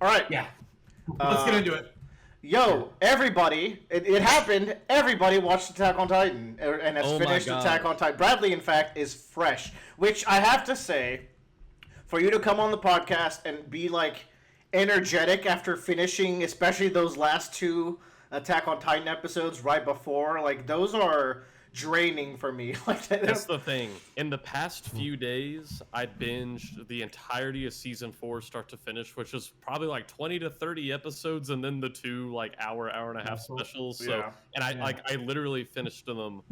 All right. Yeah. Let's get into it. Yo, everybody, it happened. Everybody watched Attack on Titan and has finished Attack on Titan. Bradley, in fact, is fresh, which I have to say, for you to come on the podcast and be like energetic after finishing, especially those last two Attack on Titan episodes right before, like those are draining for me. Like that's the thing. In the past few days, I binged the entirety of season 4 start to finish, which is probably like 20 to 30 episodes, and then the two like hour and a half specials. So, and I literally finished them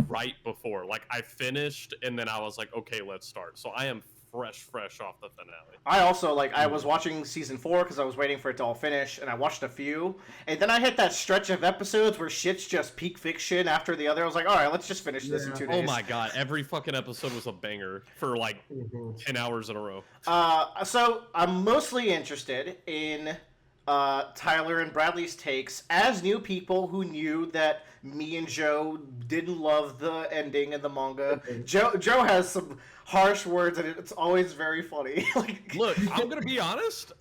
right before. Like I finished, and then I was like, okay, let's start. So I am fresh off the finale. I also I was watching season 4 because I was waiting for it to all finish, and I watched a few, and then I hit that stretch of episodes where shit's just peak fiction after the other. I was like, all right, let's just finish this in 2 days. Oh my god, every fucking episode was a banger for like 10 hours in a row. So I'm mostly interested in Tyler and Bradley's takes as new people who knew that me and Joe didn't love the ending in the manga. Joe has some harsh words, and it's always very funny. Look, I'm gonna be honest.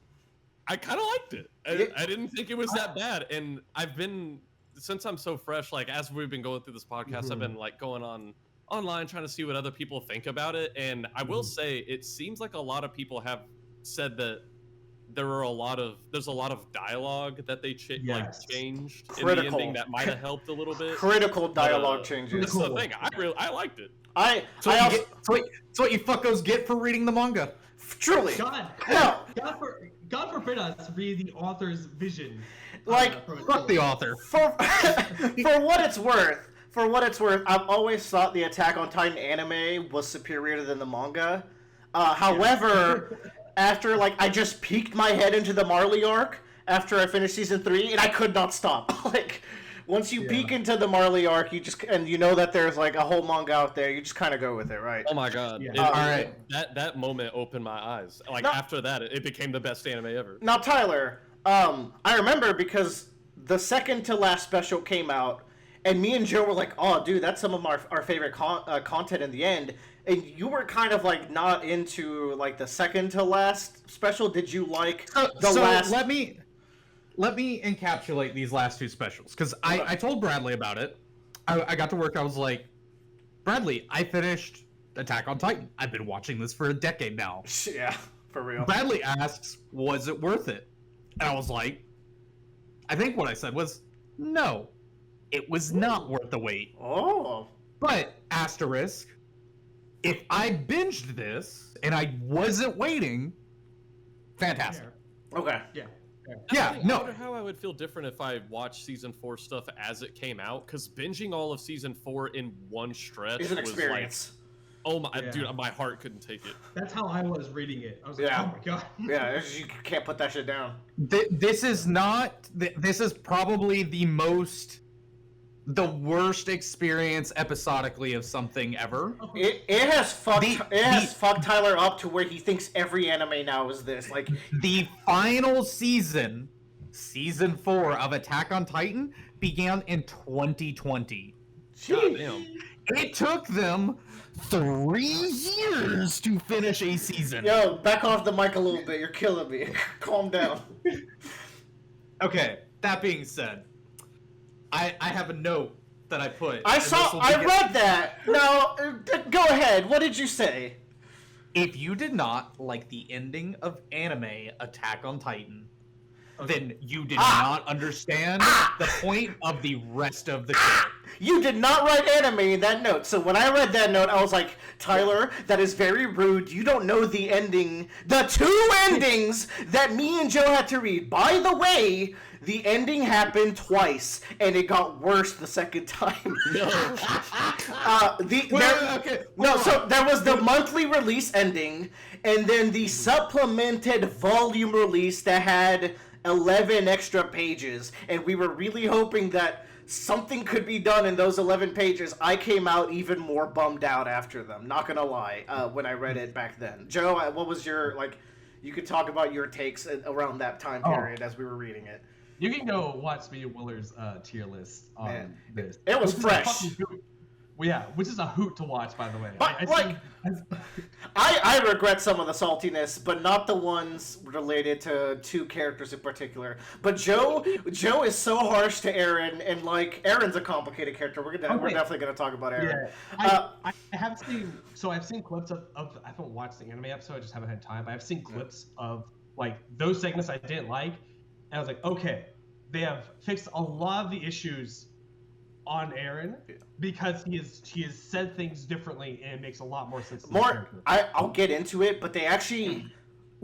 I kind of liked it. I didn't think it was that bad, and I've been since I'm so fresh. Like as we've been going through this podcast, I've been like going online trying to see what other people think about it, and I will say it seems like a lot of people have said that there's a lot of dialogue that they changed in the ending that might have helped a little bit. Critical dialogue changes. That's the thing. I liked it. It's what you fuckos get for reading the manga. Truly. God forbid us read the author's vision. Fuck the author. For what it's worth, I've always thought the Attack on Titan anime was superior than the manga. However, after I just peeked my head into the Marley arc after I finished season 3, and I could not stop. Once you peek into the Marley arc, you know that there's a whole manga out there, you just kind of go with it, right? Oh my god! Yeah. All right. That moment opened my eyes. After that, it became the best anime ever. Now, Tyler, I remember because the second to last special came out, and me and Joe were like, "Oh, dude, that's some of our favorite content in the end." And you were kind of not into the second to last special. Did you like the last? Let me encapsulate these last two specials because I told Bradley about it. I got to work. I was like, Bradley, I finished Attack on Titan. I've been watching this for a decade now. Yeah, for real. Bradley asks, was it worth it? And I was like, I think what I said was, no, it was not worth the wait. Oh. But, asterisk, if I binged this and I wasn't waiting, fantastic. Okay. Yeah. I wonder how I would feel different if I watched season 4 stuff as it came out, because binging all of season 4 in one stretch is an experience. Oh my, dude, my heart couldn't take it. That's how I was reading it. I was like, oh my god. Yeah, you can't put that shit down. This is probably the worst experience episodically of something ever. It has fucked Tyler up to where he thinks every anime now is this. The final season 4 of Attack on Titan began in 2020. Damn. It took them 3 years to finish a season. Yo, back off the mic a little bit. You're killing me. Calm down. Okay, that being said, I have a note that I put. I read that. Now, go ahead. What did you say? If you did not like the ending of anime Attack on Titan, then you did not understand the point of the rest of the show. You did not write anime in that note. So when I read that note, I was like, Tyler, that is very rude. You don't know the ending. The 2 endings that me and Joe had to read. By the way, the ending happened twice, and it got worse the second time. No. So there was the monthly release ending, and then the supplemented volume release that had 11 extra pages, and we were really hoping that something could be done in those 11 pages. I came out even more bummed out after them, not gonna lie, when I read it back then. Joe, what was your, you could talk about your takes around that time period as we were reading it. You can go watch me and Willer's tier list on this. It was fresh. yeah, which is a hoot to watch, by the way. But, like, I regret some of the saltiness, but not the ones related to two characters in particular. But Joe is so harsh to Eren, and like Eren's a complicated character. We're definitely gonna talk about Eren. Yeah, I have seen. So I've seen clips of. I haven't watched the anime episode. I just haven't had time. But I've seen clips of like those segments I didn't like, and I was like, okay, they have fixed a lot of the issues on Eren because he has said things differently and it makes a lot more sense. I'll get into it, but they actually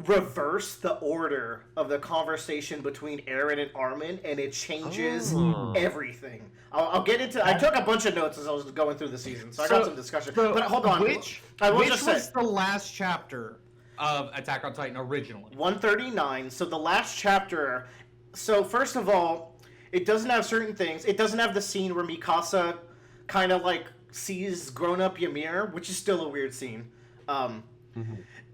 reverse the order of the conversation between Eren and Armin, and it changes everything. I'll get into. I took a bunch of notes as I was going through the season, so I got some discussion. But hold on, which was the last chapter of Attack on Titan originally? 139. So the last chapter. So first of all, it doesn't have certain things. It doesn't have the scene where Mikasa kind of like sees grown-up Ymir, which is still a weird scene.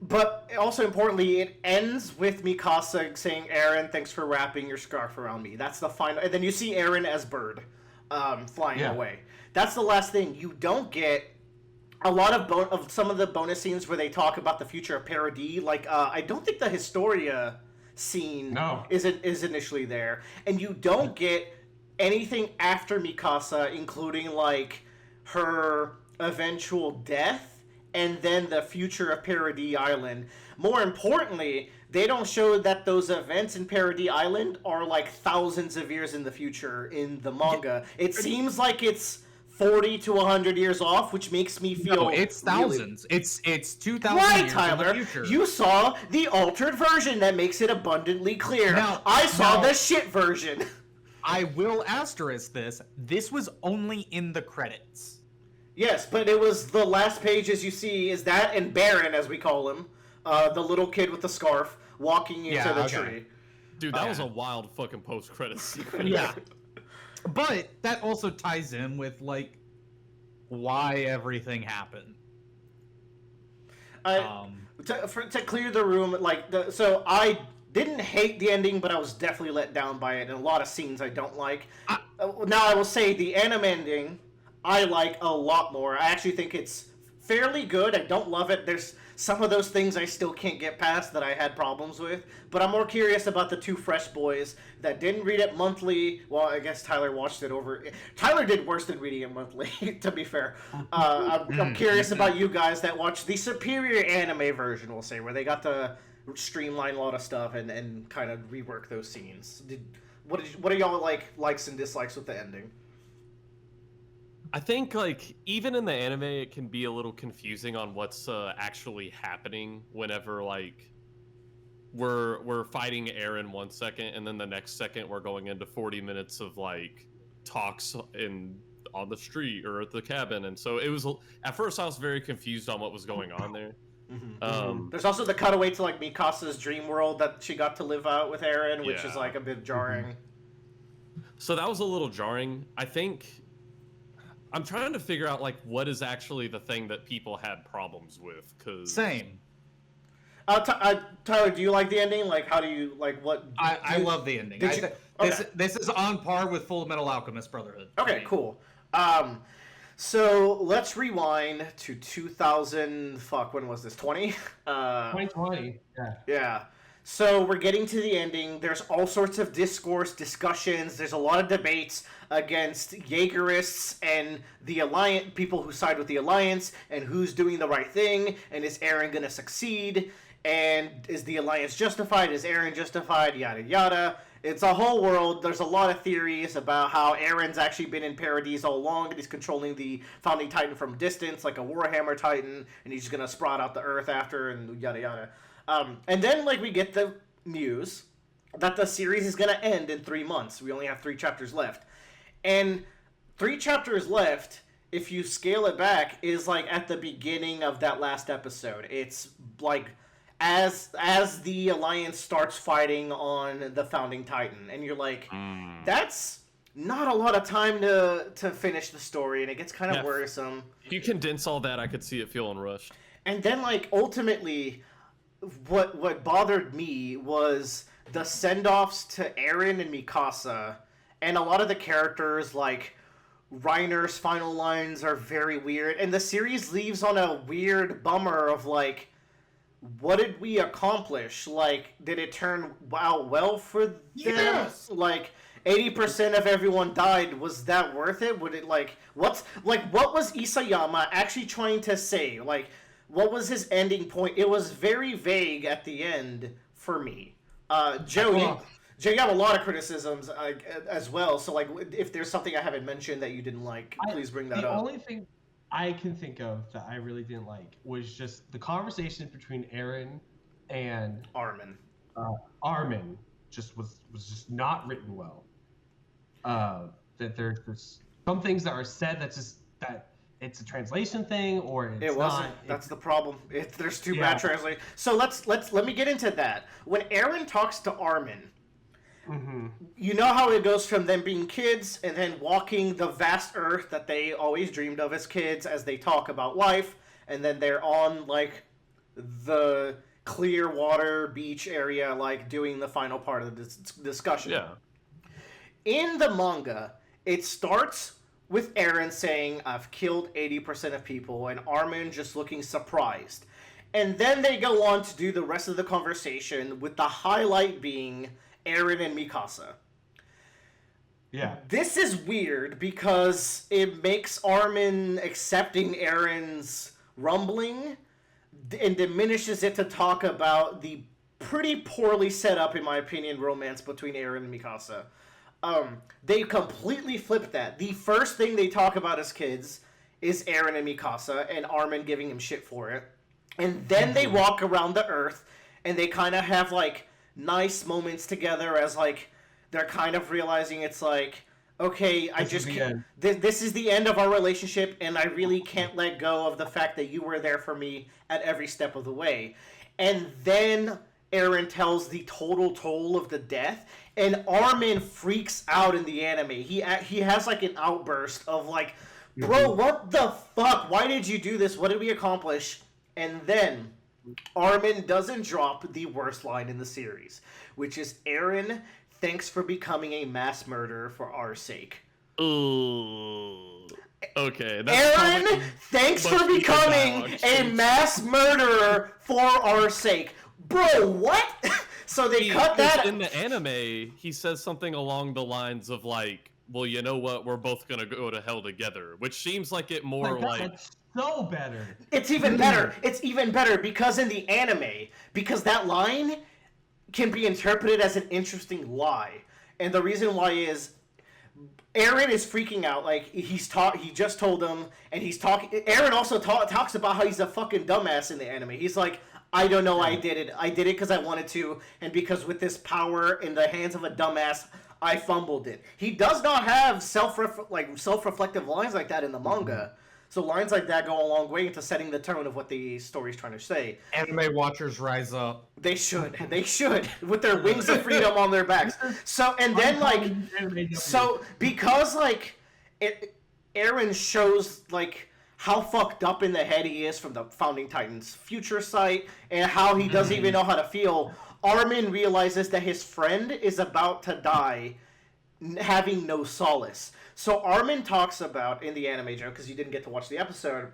But also importantly, it ends with Mikasa saying, "Eren, thanks for wrapping your scarf around me." That's the final. And then you see Eren as Bird flying away. That's the last thing. You don't get a lot of some of the bonus scenes where they talk about the future of Paradis. Like, I don't think the Historia scene is initially there, and you don't get anything after Mikasa, including like her eventual death and then the future of Paradis Island. More importantly, they don't show that those events in Paradis Island are like thousands of years in the future in the manga. It seems like it's 40 to 100 years off, which makes me feel... No, it's thousands. Really... It's 2,000 right, years Tyler. in the future. You saw the altered version that makes it abundantly clear. I saw the shit version. I will asterisk this. This was only in the credits. Yes, but it was the last pages you see is that and Baron, as we call him, the little kid with the scarf, walking into the tree. Dude, that was a wild fucking post-credits sequence. Yeah. But that also ties in with, like, why everything happened. To clear the room, like, so I didn't hate the ending, but I was definitely let down by it, and a lot of scenes I don't like. Now, I will say the anime ending, I like a lot more. I actually think it's fairly good. I don't love it. There's some of those things I still can't get past that I had problems with, but I'm more curious about the two fresh boys that didn't read it monthly. Well, I guess Tyler watched it over. Tyler did worse than reading it monthly, to be fair. I'm curious about you guys that watched the superior anime version, we'll say, where they got to streamline a lot of stuff and kind of rework those scenes. What are y'all likes and dislikes with the ending? I think, like, even in the anime, it can be a little confusing on what's actually happening whenever, like, we're fighting Eren 1 second, and then the next second we're going into 40 minutes of, like, talks on the street or at the cabin. And so it was, at first I was very confused on what was going on there. There's also the cutaway to, like, Mikasa's dream world that she got to live out with Eren, which is, like, a bit jarring. So that was a little jarring. I think... I'm trying to figure out, like, what is actually the thing that people had problems with, because... Same. Tyler, do you like the ending? Like, how do you, like, what... I love the ending. This is on par with Full Metal Alchemist Brotherhood. Okay, cool. So, let's rewind to 2000... Fuck, when was this? 20? 2020, yeah. Yeah. So we're getting to the ending. There's all sorts of discourse, discussions. There's a lot of debates against Jaegerists and the Alliance, people who side with the Alliance, and who's doing the right thing, and is Eren going to succeed, and is the Alliance justified, is Eren justified, yada yada. It's a whole world. There's a lot of theories about how Eren's actually been in Paradis all along, and he's controlling the Founding Titan from distance, like a Warhammer Titan, and he's going to sprout out the Earth after, and yada yada. And then, like, we get the news that the series is going to end in 3 months. We only have 3 chapters left. And 3 chapters left, if you scale it back, is, like, at the beginning of that last episode. It's, like, as the Alliance starts fighting on the Founding Titan. And you're like, that's not a lot of time to finish the story, and it gets kind of worrisome. If you condense all that, I could see it feeling rushed. And then, like, ultimately... What bothered me was the send-offs to Eren and Mikasa, and a lot of the characters, like, Reiner's final lines are very weird, and the series leaves on a weird bummer of like, what did we accomplish? Like, did it turn out well for them? Yes! Like, 80% of everyone died. Was that worth it? Would it like what was Isayama actually trying to say? Like, what was his ending point? It was very vague at the end for me. Joe, you have a lot of criticisms as well. So, like, if there's something I haven't mentioned that you didn't like, please bring that up. The only thing I can think of that I really didn't like was just the conversation between Eren and Armin. Armin just was just not written well. That there's some things that are said that it's a translation thing or it's it wasn't. not. That's the problem. There's too bad translation. So let me get into that. When Eren talks to Armin, you know how it goes from them being kids and then walking the vast earth that they always dreamed of as kids as they talk about life, and then they're on like the clear water beach area, like doing the final part of the discussion. Yeah. In the manga, it starts with Eren saying, "I've killed 80% of people," and Armin just looking surprised. And then they go on to do the rest of the conversation, with the highlight being Eren and Mikasa. Yeah. This is weird because it makes Armin accepting Eren's rumbling and diminishes it to talk about the pretty poorly set up, in my opinion, romance between Eren and Mikasa. They completely flipped that. The first thing they talk about as kids is Eren and Mikasa, and Armin giving him shit for it. And then they walk around the earth, and they kind of have, like, nice moments together as, like, they're kind of realizing it's like, okay, I just can't... This is the end of our relationship, and I really can't let go of the fact that you were there for me at every step of the way. And then Eren tells the total toll of the death, and Armin freaks out in the anime. He has like an outburst of like, bro, what the fuck? Why did you do this? What did we accomplish? And then Armin doesn't drop the worst line in the series, which is, Eren, thanks for becoming a mass murderer for our sake. Ooh. Okay. Eren, thanks for becoming a mass murderer for our sake. Bro, what? So they cut that. In the anime, he says something along the lines of like, well, you know what? We're both going to go to hell together, which seems like it more like... That's so better. It's even better. It's even better because in the anime, because that line can be interpreted as an interesting lie. And the reason why is Eren is freaking out. Like, he just told him, and he's talking. Eren also talks about how he's a fucking dumbass in the anime. He's like, I don't know, I did it. I did it because I wanted to, and because with this power in the hands of a dumbass, I fumbled it. He does not have self-reflective lines like that in the manga. So lines like that go a long way into setting the tone of what the story's trying to say. Anime watchers rise up. They should. They should. With their wings of freedom on their backs. So, and then, like... So, because, like, Eren shows, like, how fucked up in the head he is from the Founding Titans future sight, and how he doesn't even know how to feel, Armin realizes that his friend is about to die, having no solace. So Armin talks about, in the anime, Joe, because you didn't get to watch the episode,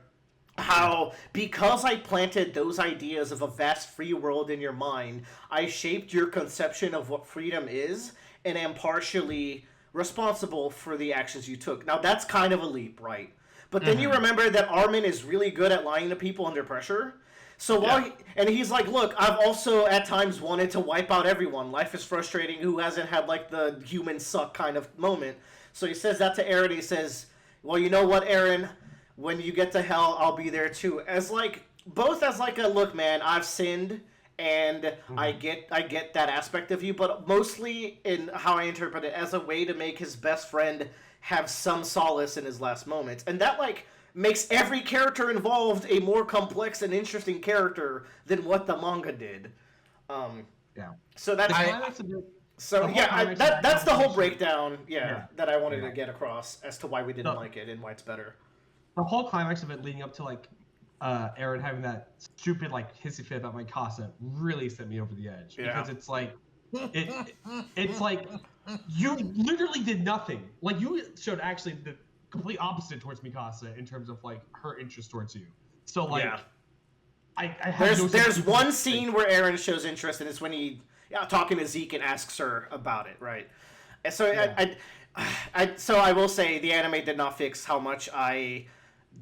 how because I planted those ideas of a vast free world in your mind, I shaped your conception of what freedom is, and am partially responsible for the actions you took. Now, that's kind of a leap, right? But then you remember that Armin is really good at lying to people under pressure. So and he's like, look, I've also at times wanted to wipe out everyone. Life is frustrating. Who hasn't had like the human suck kind of moment? So he says that to Eren. He says, well, you know what, Eren? When you get to hell, I'll be there too. As like, both as like a, look, man, I've sinned, and I get that aspect of you, but mostly in how I interpret it as a way to make his best friend have some solace in his last moments. And that, like, makes every character involved a more complex and interesting character than what the manga did. So that's... that's the whole breakdown, that I wanted to get across as to why we didn't like it and why it's better. The whole climax of it leading up to, like, Eren having that stupid, like, hissy fit about Mikasa really set me over the edge. Yeah. Because it's like... It's like... You literally did nothing. Like, you showed actually the complete opposite towards Mikasa in terms of like her interest towards you. So like, Yeah. I have no There's sympathy one for- scene where Eren shows interest, and it's when he talking to Zeke and asks her about it, right? And so so I will say the anime did not fix how much I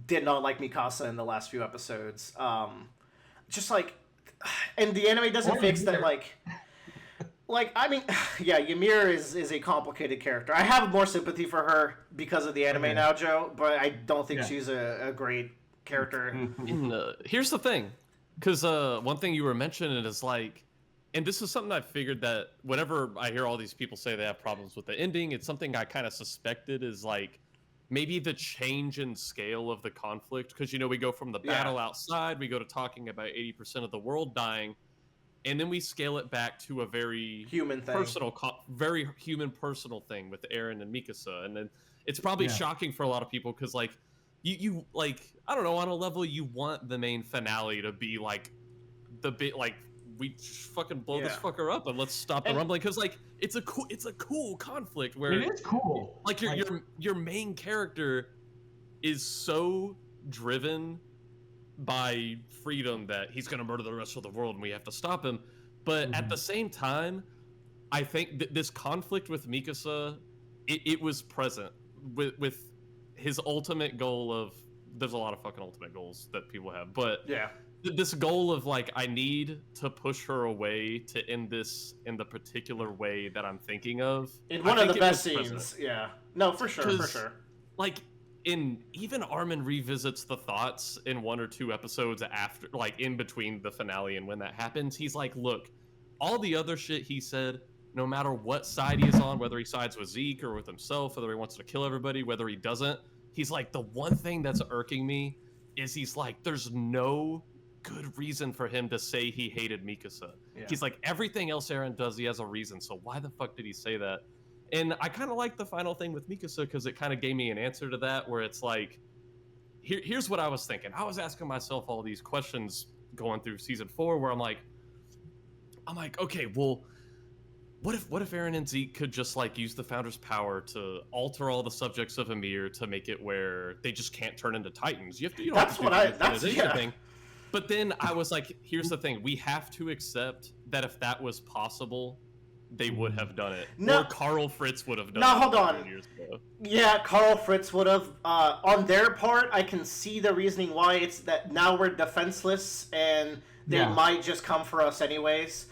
did not like Mikasa in the last few episodes. Just like, and the anime doesn't Or fix that Ymir. like I mean, yeah, Ymir is a complicated character. I have more sympathy for her because of the anime Okay. now, Joe, but I don't think Yeah. she's a great character. Here's the thing, because one thing you were mentioning is like, and this is something I figured that whenever I hear all these people say they have problems with the ending, it's something I kind of suspected is like maybe the change in scale of the conflict, because we go from the battle outside, we go to talking about 80% of the world dying, and then we scale it back to a very Human thing. personal, very human personal thing with Eren and Mikasa, and then it's probably Yeah. shocking for a lot of people because like you like, I don't know, on a level you want the main finale to be like the bit like we just fucking blow this Yeah. fucker up and let's stop the And- rumbling, because like it's a cool conflict where It is cool. like your main character is so driven by freedom that he's gonna murder the rest of the world and we have to stop him. But at the same time, I think this conflict with Mikasa, it was present with his ultimate goal of, there's a lot of fucking ultimate goals that people have, but Yeah. this goal of like, I need to push her away to end this in the particular way that I'm thinking of. In I one of think the it best was scenes, present. yeah. No, for sure, for 'Cause- sure. Like, even Armin revisits the thoughts in 1 or 2 episodes after, like in between the finale and when that happens. He's like, look, all the other shit he said, no matter what side he is on, whether he sides with Zeke or with himself, whether he wants to kill everybody, whether he doesn't, he's like, the one thing that's irking me is he's like, there's no good reason for him to say he hated Mikasa. Yeah. He's like, everything else Eren does, he has a reason, so why the fuck did he say that? And I kind of like the final thing with Mikasa because it kind of gave me an answer to that, where it's like, here's what I was thinking. I was asking myself all these questions going through season 4, where I'm like, okay, well, what if Eren and Zeke could just like use the Founder's power to alter all the subjects of Ymir to make it where they just can't turn into Titans? You don't That's have to what do I- the that's- Titans yeah. thing. But then I was like, here's the thing: we have to accept that if that was possible, they would have done it. No. Or Carl Fritz would have done No, it. hold 100 on. years ago. Yeah, Carl Fritz would have. On their part, I can see the reasoning why. It's that now we're defenseless and they Yeah. might just come for us anyways.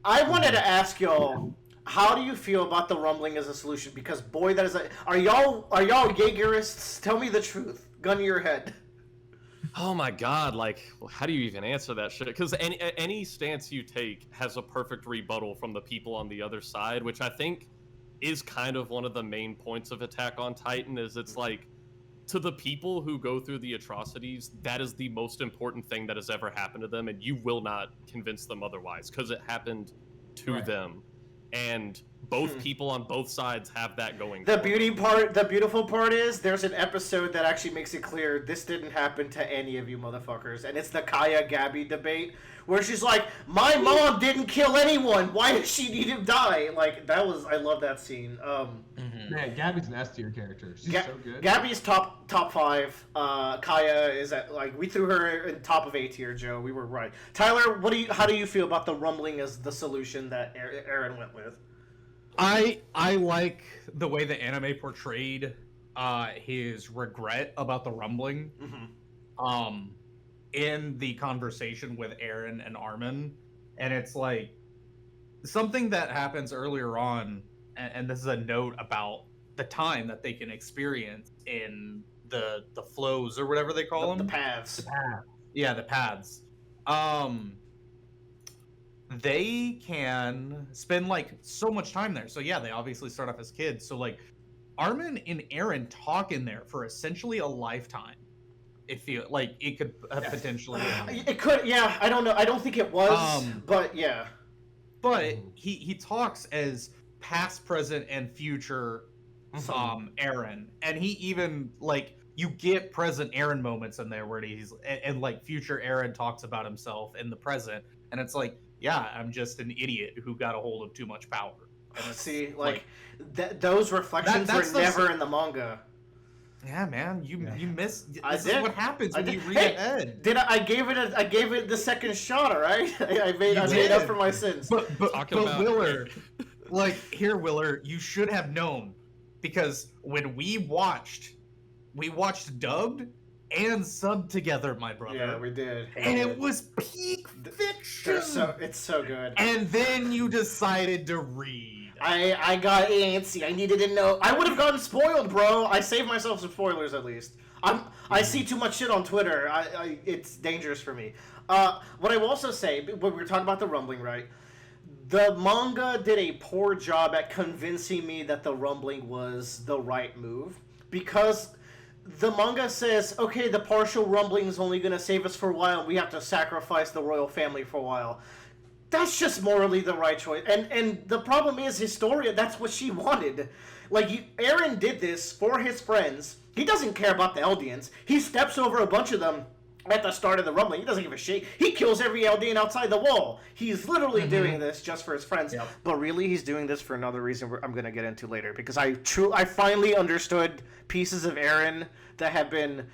I wanted to ask y'all, how do you feel about the rumbling as a solution? Because boy, that is a. Are y'all Jaegerists? Tell me the truth. Gun to your head. Oh my god, like, how do you even answer that shit? Because any stance you take has a perfect rebuttal from the people on the other side, which I think is kind of one of the main points of Attack on Titan, is it's like, to the people who go through the atrocities, that is the most important thing that has ever happened to them, and you will not convince them otherwise, because it happened to Right. them. And both people on both sides have that going The for them. beautiful part is there's an episode that actually makes it clear this didn't happen to any of you motherfuckers, and it's the Kaya Gabby debate where she's like, "My mom didn't kill anyone. Why does she need to die?" Like I love that scene. Man, Gabby's an S tier character. She's so good. Gabby's top 5. Kaya is at like we threw her in top of A tier. Joe, we were right. Tyler, how do you feel about the rumbling as the solution that Aaron went with? I like the way the anime portrayed his regret about the rumbling. In the conversation with Eren and Armin, and it's like something that happens earlier on, and this is a note about the time that they can experience in the flows or whatever they call The them. paths. Yeah, the paths. They can spend like so much time there. So yeah, they obviously start off as kids. So like Armin and Eren talk in there for essentially a lifetime. It feels like it could have potentially been. It could, yeah. I don't know. I don't think it was, but yeah. But he talks as past, present, and future Eren, and he even like you get present Eren moments in there where he's and like future Eren talks about himself in the present, and it's like, yeah, I'm just an idiot who got a hold of too much power. And it's See, those reflections that's were the- never in the manga. Yeah, man, you missed. I This is did. what happens when you read Hey, ahead. I gave it the second shot, all right? I made did. up for my sins. But Talking about- Willer, like here, Willer, you should have known, because when we watched dubbed and subbed together, my brother. Yeah, we did. And it was peak fiction. It's so good. And then you decided to read. I got antsy. I needed to know. I would have gotten spoiled, bro. I saved myself some spoilers at least. I see too much shit on Twitter. It's dangerous for me. What I will also say, when we were talking about the rumbling, right? The manga did a poor job at convincing me that the rumbling was the right move, because the manga says, okay, the partial rumbling is only going to save us for a while. We have to sacrifice the royal family for a while. That's just morally the right choice. And the problem is, Historia, that's what she wanted. Like, Eren did this for his friends. He doesn't care about the Eldians. He steps over a bunch of them at the start of the rumbling. He doesn't give a shit. He kills every Eldian outside the wall. He's literally doing this just for his friends. Yep. But really, he's doing this for another reason I'm going to get into later. Because I finally understood pieces of Eren that have been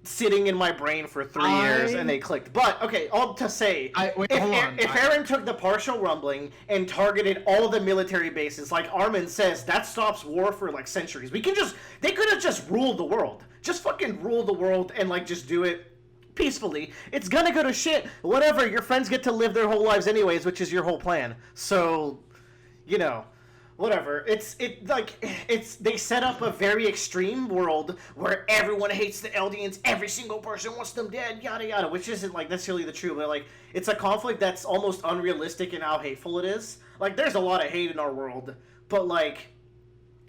sitting in my brain for 3 years, and they clicked. But, okay, all to say, hold on. if Eren took the partial rumbling and targeted all the military bases, like Armin says, that stops war for, like, centuries. They could have just ruled the world. Just fucking rule the world and, like, just do it peacefully. It's gonna go to shit. Whatever, your friends get to live their whole lives anyways, which is your whole plan. So, you know, whatever. They set up a very extreme world where everyone hates the Eldians, every single person wants them dead, yada yada, which isn't like necessarily the truth, but like it's a conflict that's almost unrealistic in how hateful it is. Like there's a lot of hate in our world, but like,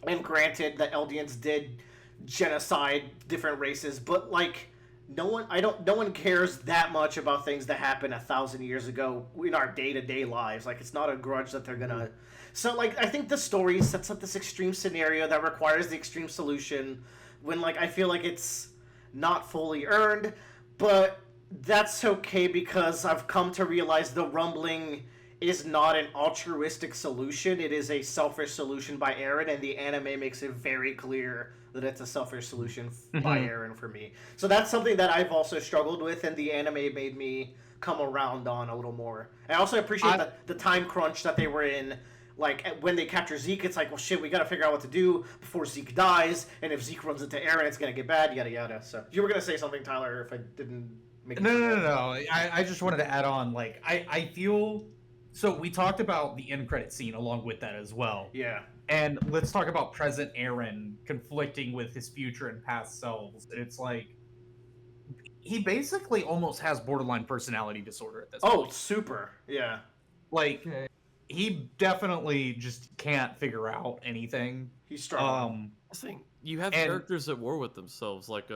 and granted the Eldians did genocide different races, but like no one cares that much about things that happened 1,000 years ago in our day-to-day lives. Like it's not a grudge that they're gonna. So like I think the story sets up this extreme scenario that requires the extreme solution when like I feel like it's not fully earned, but that's okay because I've come to realize the rumbling is not an altruistic solution. It is a selfish solution by Eren, and the anime makes it very clear that it's a selfish solution by Eren for me. So that's something that I've also struggled with, and the anime made me come around on a little more. I also appreciate the time crunch that they were in. Like, when they capture Zeke, it's like, well, shit, we gotta figure out what to do before Zeke dies, and if Zeke runs into Eren, it's gonna get bad, yada yada. So, you were gonna say something, Tyler, if I didn't make it No. I just wanted to add on, like, I feel... So, we talked about the end credit scene along with that as well. Yeah. And let's talk about present Eren conflicting with his future and past selves. It's like... He basically almost has borderline personality disorder at this point. Oh, super. Yeah. Like... He definitely just can't figure out anything. He's struggling. You have characters at war with themselves, like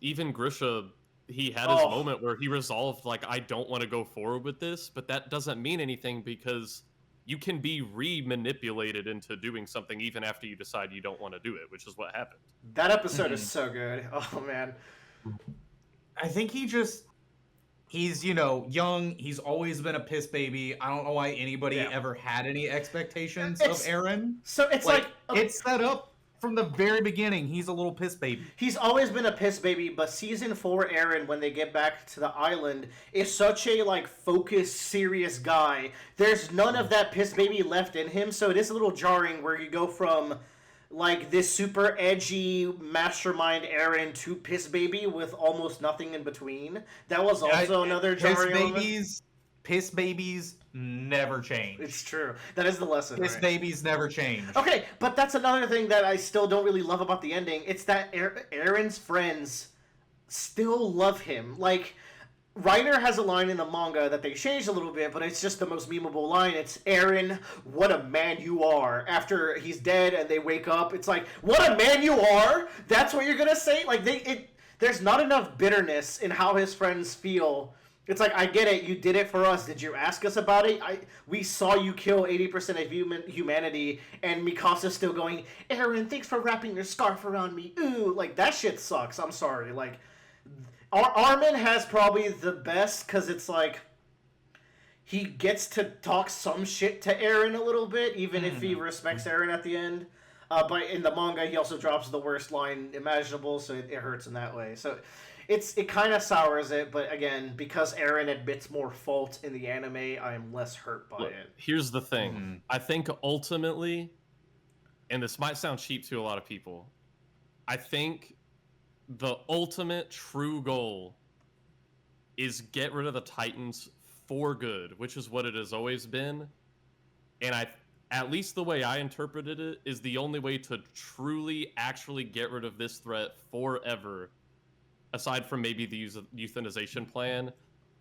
even Grisha. He had his moment where he resolved, like, I don't want to go forward with this, but that doesn't mean anything because you can be re-manipulated into doing something even after you decide you don't want to do it, which is what happened. That episode is so good. Oh man. I think he's, you know, young. He's always been a piss baby. I don't know why anybody ever had any expectations of Eren. So it's like it's set up from the very beginning. He's a little piss baby. He's always been a piss baby, but season 4 Eren, when they get back to the island, is such a like focused, serious guy. There's none of that piss baby left in him, so it is a little jarring where you go from like this super edgy mastermind Eren to piss baby with almost nothing in between. That was also another jarring element. Piss babies never change. It's true. That is the lesson. Piss babies never change. Okay, but that's another thing that I still don't really love about the ending. It's that Eren's friends still love him. Like, Reiner has a line in the manga that they changed a little bit, but it's just the most memeable line. It's, Eren, what a man you are. After he's dead and they wake up, it's like, what a man you are? That's what you're gonna say? Like, there's not enough bitterness in how his friends feel. It's like, I get it, you did it for us. Did you ask us about it? We saw you kill 80% of humanity, and Mikasa's still going, Eren, thanks for wrapping your scarf around me. Ooh, like, that shit sucks. I'm sorry. Like, Armin has probably the best, because it's like, he gets to talk some shit to Eren a little bit, even if he respects Eren at the end. But in the manga, he also drops the worst line imaginable, so it hurts in that way. So it kind of sours it, but again, because Eren admits more fault in the anime, I am less hurt by Look, it. here's the thing. I think ultimately, and this might sound cheap to a lot of people, I think the ultimate true goal is get rid of the Titans for good, which is what it has always been. And at least the way I interpreted it, is the only way to truly actually get rid of this threat forever, aside from maybe the euthanization plan,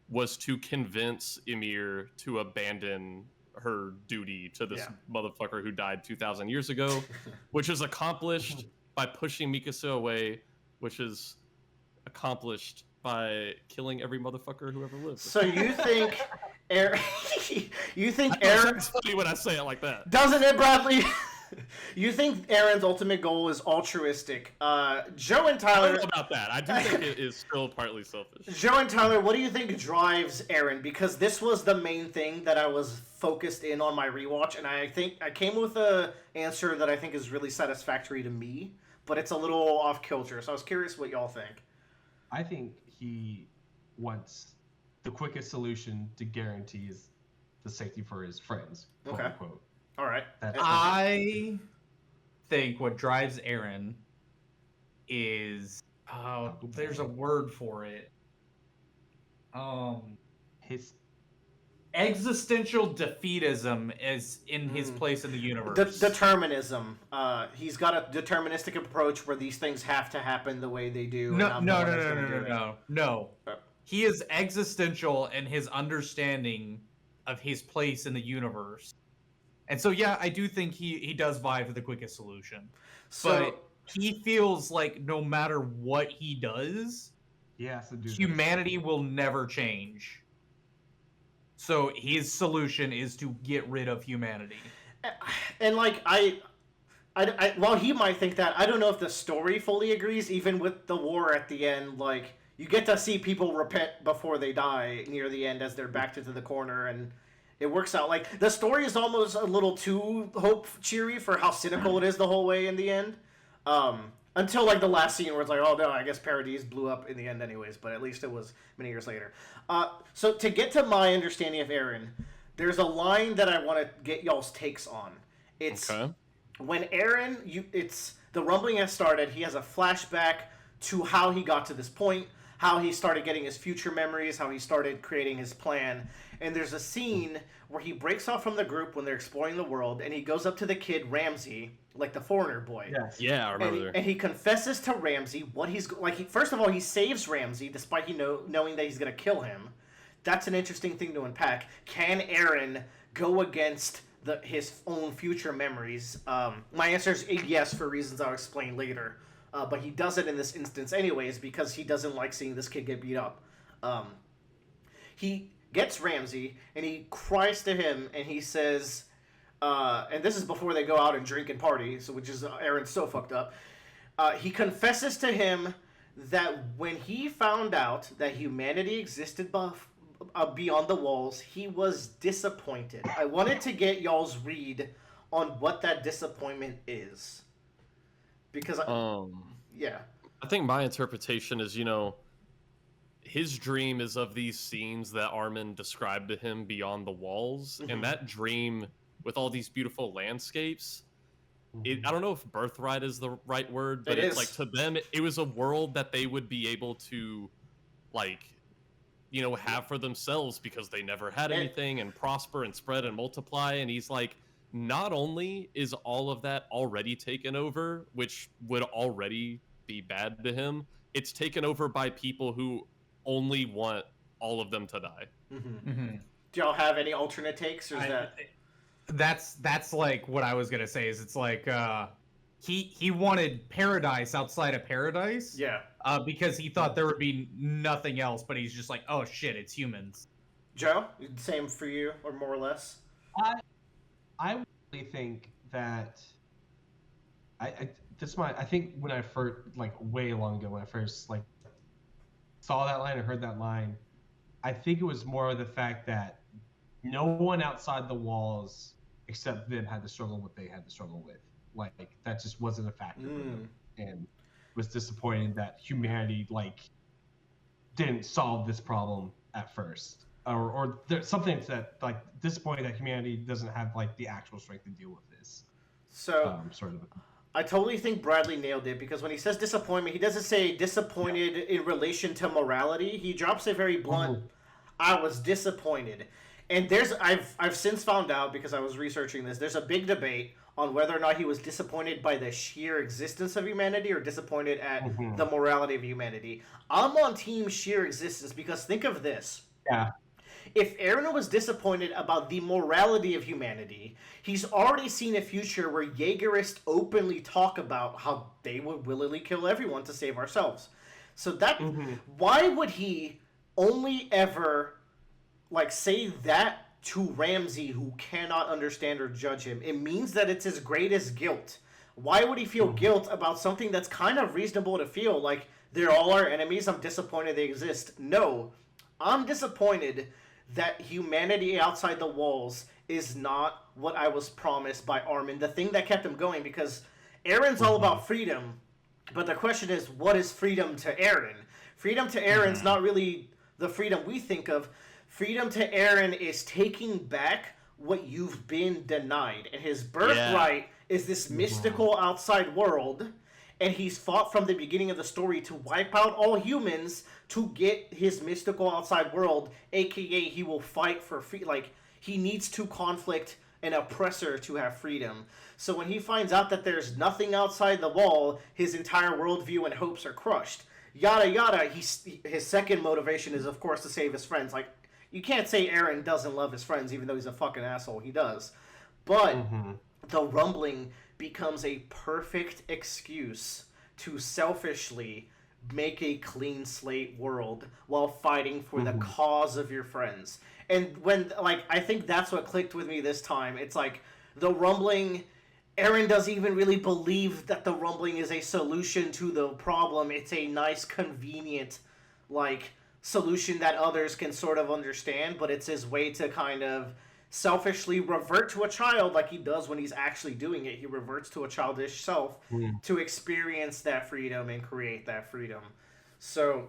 was to convince Ymir to abandon her duty to this motherfucker who died 2,000 years ago, which is accomplished by pushing Mikasa away, which is accomplished by killing every motherfucker who ever lived. So you think Eren? You think Eren? Eren? It's funny when I say it like that. Doesn't it, Bradley? You think Eren's ultimate goal is altruistic? Joe and I Tyler. don't know about that. I do think it is still partly selfish. Joe and Tyler, what do you think drives Eren? Because this was the main thing that I was focused in on my rewatch, and I think I came with a answer that I think is really satisfactory to me, but it's a little off kilter. So I was curious what y'all think. I think he wants the quickest solution to guarantee the safety for his friends, quote Okay. unquote. All right. I think what drives Eren is there's a word for it. His Existential defeatism is in his place in the universe. Determinism. He's got a deterministic approach where these things have to happen the way they do. No. He is existential in his understanding of his place in the universe. And so, yeah, I do think he does vie for the quickest solution. So, but he feels like no matter what he does, he has to do this. humanity will never change. So his solution is to get rid of humanity. and like I while he might think that, I don't know if the story fully agrees. Even with the war at the end, like you get to see people repent before they die near the end as they're backed into the corner, and it works out. Like the story is almost a little too hope cheery for how cynical it is the whole way in the end. Until like the last scene where it's like, oh no, I guess Paradise blew up in the end anyways, but at least it was many years later. So to get to my understanding of Eren, there's a line that I want to get y'all's takes on. It's when Eren, it's the rumbling has started. He has a flashback to how he got to this point, how he started getting his future memories, how he started creating his plan. And there's a scene where he breaks off from the group when they're exploring the world, and he goes up to the kid Ramsey, like the foreigner boy. Yes. Yeah, I remember. And he confesses to Ramsey what he's like. First of all, he saves Ramsey despite knowing that he's gonna kill him. That's an interesting thing to unpack. Can Eren go against his own future memories? My answer is yes for reasons I'll explain later. But he does it in this instance anyways because he doesn't like seeing this kid get beat up. He gets Ramsey and he cries to him and he says, and this is before they go out and drink and party, so which is Eren's so fucked up. He confesses to him that when he found out that humanity existed beyond the walls, he was disappointed. I wanted to get y'all's read on what that disappointment is, because yeah, I think my interpretation is, his dream is of these scenes that Armin described to him beyond the walls, and that dream with all these beautiful landscapes, I don't know if birthright is the right word, but it's like to them it was a world that they would be able to have for themselves because they never had anything, and prosper and spread and multiply. And he's like, not only is all of that already taken over, which would already be bad to him, it's taken over by people who only want all of them to die. Do y'all have any alternate takes, or is That's like what I was gonna say. Is it's like he wanted paradise outside of paradise. Yeah. Because he thought there would be nothing else, but he's just like, oh shit, it's humans. Joe, same for you, or more or less? I really think that I think when I first, like way long ago, when I first saw that line or heard that line, I think it was more of the fact that no one outside the walls except them had to struggle what they had to struggle with. like that just wasn't a factor for them, and was disappointed that humanity like didn't solve this problem at first, or there's something that like disappointed that humanity doesn't have like the actual strength to deal with this. So Sort of. I totally think Bradley nailed it, because when he says disappointment, he doesn't say disappointed in relation to morality. He drops a very blunt, I was disappointed. And I've since found out, because I was researching this, there's a big debate on whether or not he was disappointed by the sheer existence of humanity or disappointed at the morality of humanity. I'm on team sheer existence, because think of this. Yeah. If Eren was disappointed about the morality of humanity, he's already seen a future where Jaegerists openly talk about how they would willingly kill everyone to save ourselves. So that why would he only ever like say that to Ramsey, who cannot understand or judge him? It means that it's his greatest guilt. Why would he feel guilt about something that's kind of reasonable to feel? Like, they're all our enemies, I'm disappointed they exist. No, I'm disappointed that humanity outside the walls is not what I was promised by Armin, the thing that kept him going, because Eren's all about freedom, but the question is, what is freedom to Eren? Freedom to Eren's not really the freedom we think of. Freedom to Eren is taking back what you've been denied, and his birthright is this mystical outside world, and he's fought from the beginning of the story to wipe out all humans to get his mystical outside world, aka he will fight for free. Like, he needs to conflict an oppressor to have freedom. So when he finds out that there's nothing outside the wall, his entire worldview and hopes are crushed. Yada yada. His second motivation is, of course, to save his friends. Like, you can't say Eren doesn't love his friends, even though he's a fucking asshole. He does. But the rumbling becomes a perfect excuse to selfishly make a clean slate world while fighting for the cause of your friends. And when, like, I think that's what clicked with me this time. It's like, the rumbling, Eren doesn't even really believe that the rumbling is a solution to the problem. It's a nice, convenient, like, solution that others can sort of understand, but it's his way to kind of selfishly revert to a child, like he does when he's actually doing it. He reverts to a childish self to experience that freedom and create that freedom. So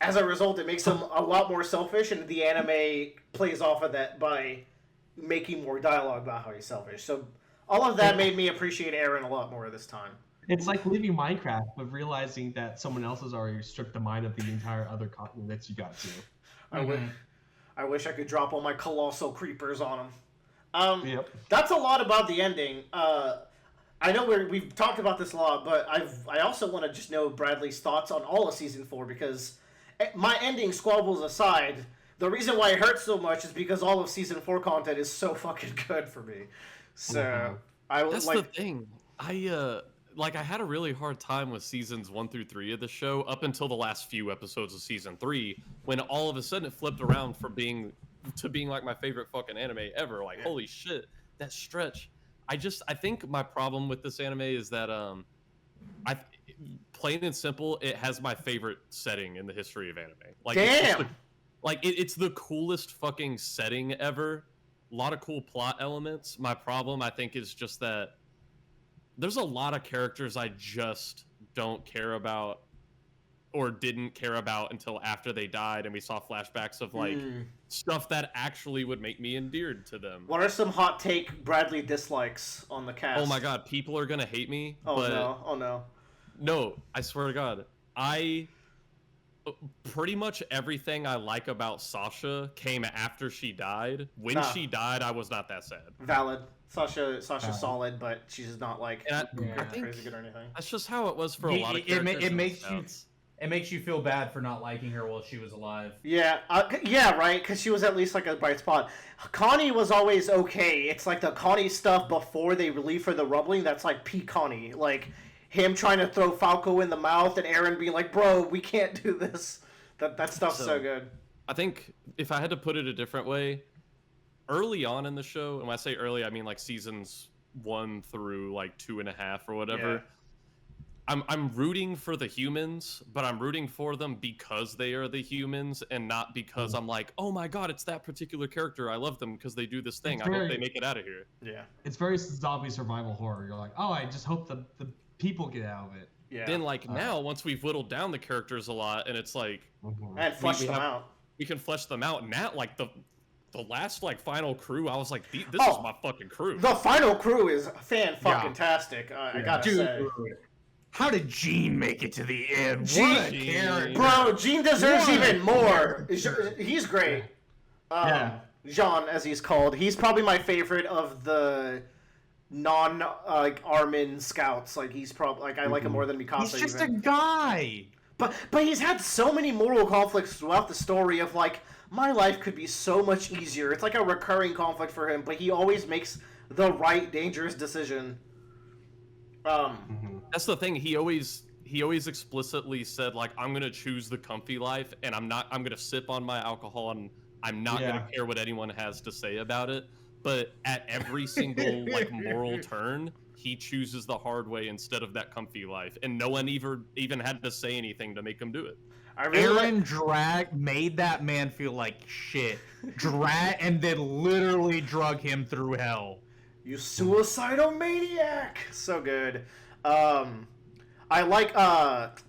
as a result, it makes him a lot more selfish, and the anime plays off of that by making more dialogue about how he's selfish. So all of that made me appreciate Eren a lot more this time. It's like leaving Minecraft, but realizing that someone else has already stripped the mind of the entire other continent that you got to. I wish I could drop all my colossal creepers on them. Yep. That's a lot about the ending. I know we've talked about this a lot, but I also want to just know Bradley's thoughts on all of Season 4, because my ending squabbles aside, the reason why it hurts so much is because all of Season 4 content is so fucking good for me. So, That's the thing. I had a really hard time with seasons 1 through 3 of the show up until the last few episodes of season 3, when all of a sudden it flipped around from being like my favorite fucking anime ever. Like, holy shit, that stretch. I think my problem with this anime is that plain and simple, it has my favorite setting in the history of anime. Like, damn. It's the coolest fucking setting ever. A lot of cool plot elements. My problem, I think, is just that there's a lot of characters I just don't care about, or didn't care about until after they died, and we saw flashbacks of like stuff that actually would make me endeared to them. What are some hot take Bradley dislikes on the cast? Oh my god, people are gonna hate me. Oh no. No, I swear to God, pretty much everything I like about Sasha came after she died. When she died, I was not that sad. Valid. Sasha's solid, but she's not like crazy good or anything. That's just how it was for a lot of characters. It makes you feel bad for not liking her while she was alive. Yeah, right, because she was at least like a bright spot. Connie was always okay. It's like the Connie stuff before they leave for the rumbling, that's like peak Connie. Like, him trying to throw Falco in the mouth and Eren being like, bro, we can't do this. That stuff's so good. I think if I had to put it a different way, early on in the show, and when I say early, I mean like seasons 1 through like 2.5 or whatever, I'm rooting for the humans, but I'm rooting for them because they are the humans and not because I'm like, oh my god, it's that particular character. I love them because they do this thing. It's I hope very- they make it out of here. Yeah. It's very zombie survival horror. You're like, oh, I just hope the people get out of it. Yeah. Then like now, once we've whittled down the characters a lot, and it's like and flesh we them have- out. we can flesh them out. And that like the last like final crew, I was like, this Oh. is my fucking crew. The final crew is fan-fucking-tastic. I gotta Dude, say. how did Gene make it to the end? Gene- What a character! Bro, Gene deserves What? even more. He's great. Yeah. Jean, as he's called. He's probably my favorite of the non-Armin scouts. Like, he's probably... Like, I like him more than Mikasa He's just even. a guy. But he's had so many moral conflicts throughout the story of, like, my life could be so much easier. It's like a recurring conflict for him, but he always makes the right, dangerous decision. That's the thing. He always explicitly said like, I'm gonna choose the comfy life, and I'm gonna sip on my alcohol, and I'm not gonna care what anyone has to say about it. But at every single like moral turn, he chooses the hard way instead of that comfy life, and no one even had to say anything to make him do it. I really like... made that man feel like shit. And then literally drug him through hell. You suicidal maniac! So good. I like,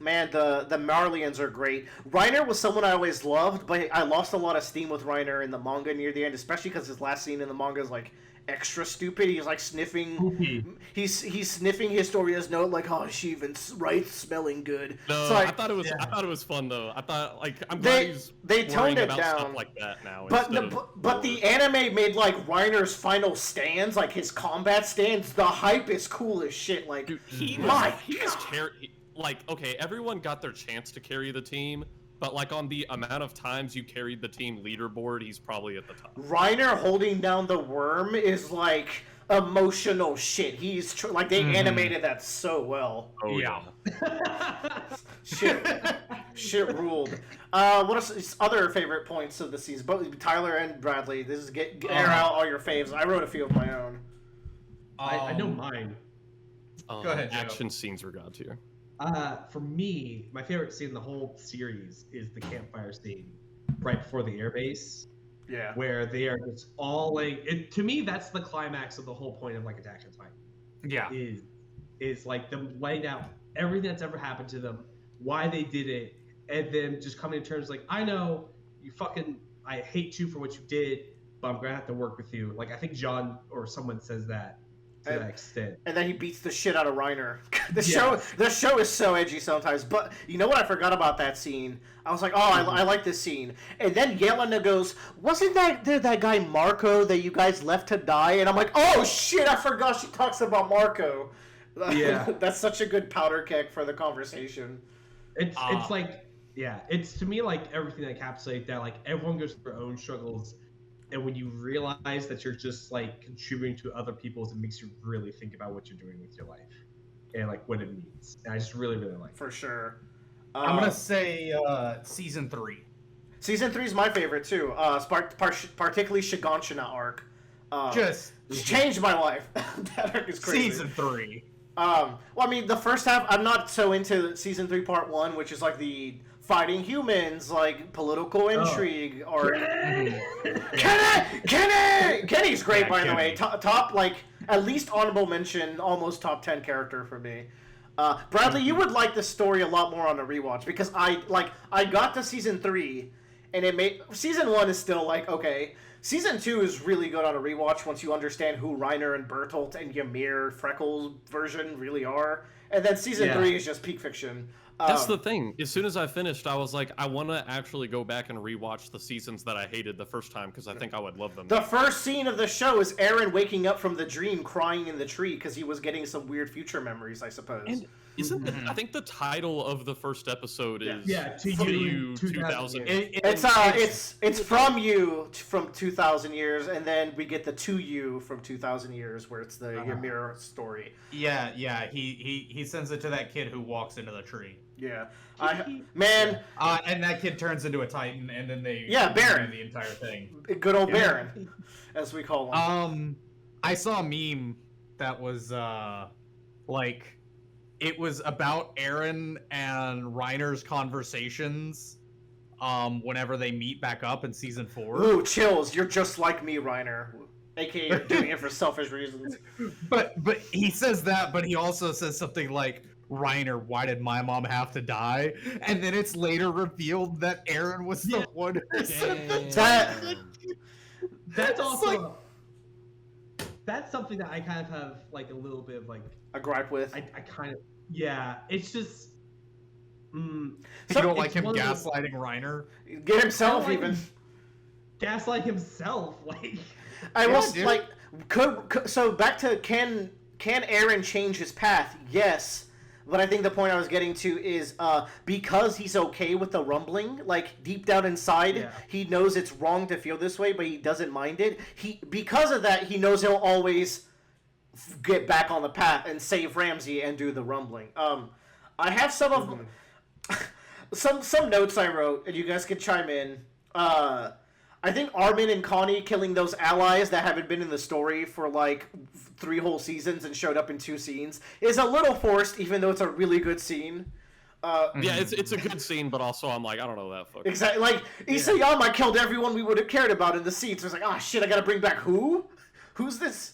man, the Marlians are great. Reiner was someone I always loved, but I lost a lot of steam with Reiner in the manga near the end, especially because his last scene in the manga is, like, extra stupid. He's, like, sniffing... He's sniffing Historia's note, like, oh, she even writes smelling good. No, So I thought it was fun though. I thought like I'm glad they he's toned worrying it about down. stuff like that now. But instead of but the anime made like Reiner's final stands, like his combat stands. The hype is cool as shit. Like Dude, he my was God. like okay, everyone got their chance to carry the team, but like on the amount of times you carried the team leaderboard, he's probably at the top. Reiner holding down the worm is like emotional shit. He's like they animated that so well. Oh Yeah. Shit ruled. What are other favorite points of the season? Both Tyler and Bradley. This is air out all your faves. I wrote a few of my own. I know mine. Go ahead, Joe. Action scenes were god tier. For me, my favorite scene in the whole series is the campfire scene right before the airbase, Yeah. where they are just all like. To me, that's the climax of the whole point of like Attack on Titan. Yeah. Is like them laying out everything that's ever happened to them, why they did it, and then just coming to terms like, I know I hate you for what you did, but I'm gonna have to work with you. Like I think John or someone says that to that extent. And then he beats the shit out of Reiner. The Yeah. show is so edgy sometimes. But you know what I forgot about that scene? I was like, oh, I like this scene. And then Yelena goes, wasn't that guy Marco that you guys left to die? And I'm like, oh shit, I forgot she talks about Marco. Yeah. That's such a good powder keg for the conversation. It's like, yeah, it's to me like everything that encapsulates that. Like everyone goes through their own struggles, and when you realize that you're just like contributing to other people's, it makes you really think about what you're doing with your life and like what it means. And I just really like it. For sure. I'm gonna say season 3. Season 3 is my favorite too. Particularly Shiganshina arc. Just It's changed my life. That arc is crazy. season 3. Well, I mean, the first half, I'm not so into season 3, part 1, which is like the fighting humans, like political intrigue, or Kenny's great, Yeah, by the Kenny. way. Top, like at least honorable mention, almost top 10 character for me. Bradley, you would like this story a lot more on a rewatch because I got to season 3, and it made season 1 is still like okay. Season 2 is really good on a rewatch once you understand who Reiner and Bertolt and Ymir Freckles version really are. And then season 3 is just peak fiction. That's the thing. As soon as I finished, I was like, I want to actually go back and rewatch the seasons that I hated the first time because I think I would love them. The first scene of the show is Eren waking up from the dream crying in the tree because he was getting some weird future memories, I suppose. And isn't I think the title of the first episode is To From You You 2000 2000. It's from you from 2,000 years, and then we get the to you from 2,000 years, where it's the Ymir story. Yeah. He sends it to that kid who walks into the tree. Yeah, man, and that kid turns into a Titan, and then they Baron. do the entire thing. good old Baron, as we call him. I saw a meme that was like it was about Aaron and Reiner's conversations whenever they meet back up in season 4. Ooh, chills. You're just like me, Reiner. AKA you're doing it for selfish reasons. But he says that, but he also says something like, Reiner, why did my mom have to die? And then it's later revealed that Aaron was the one who said That- That's also like- that's something that I kind of have like a little bit of like a gripe with. I kind of it's just you don't like it's him one of those- gaslighting Reiner? Get himself I don't like even. him gaslight himself like I Yeah, was dude. like, could so back to can Aaron change his path? Yes, but I think the point I was getting to is because he's okay with the rumbling, like deep down inside, Yeah. he knows it's wrong to feel this way, but he doesn't mind it. Because of that, he knows he'll always get back on the path and save Ramsey and do the rumbling. I have some of some notes I wrote, and you guys can chime in. I think Armin and Connie killing those allies that haven't been in the story for like 3 whole seasons and showed up in 2 scenes is a little forced, even though it's a really good scene. Yeah, it's a good scene, but also I'm like, I don't know that fucking. Exactly, like Isayama killed everyone we would have cared about in the scenes. It's like, oh shit, I gotta bring back who? Who's this?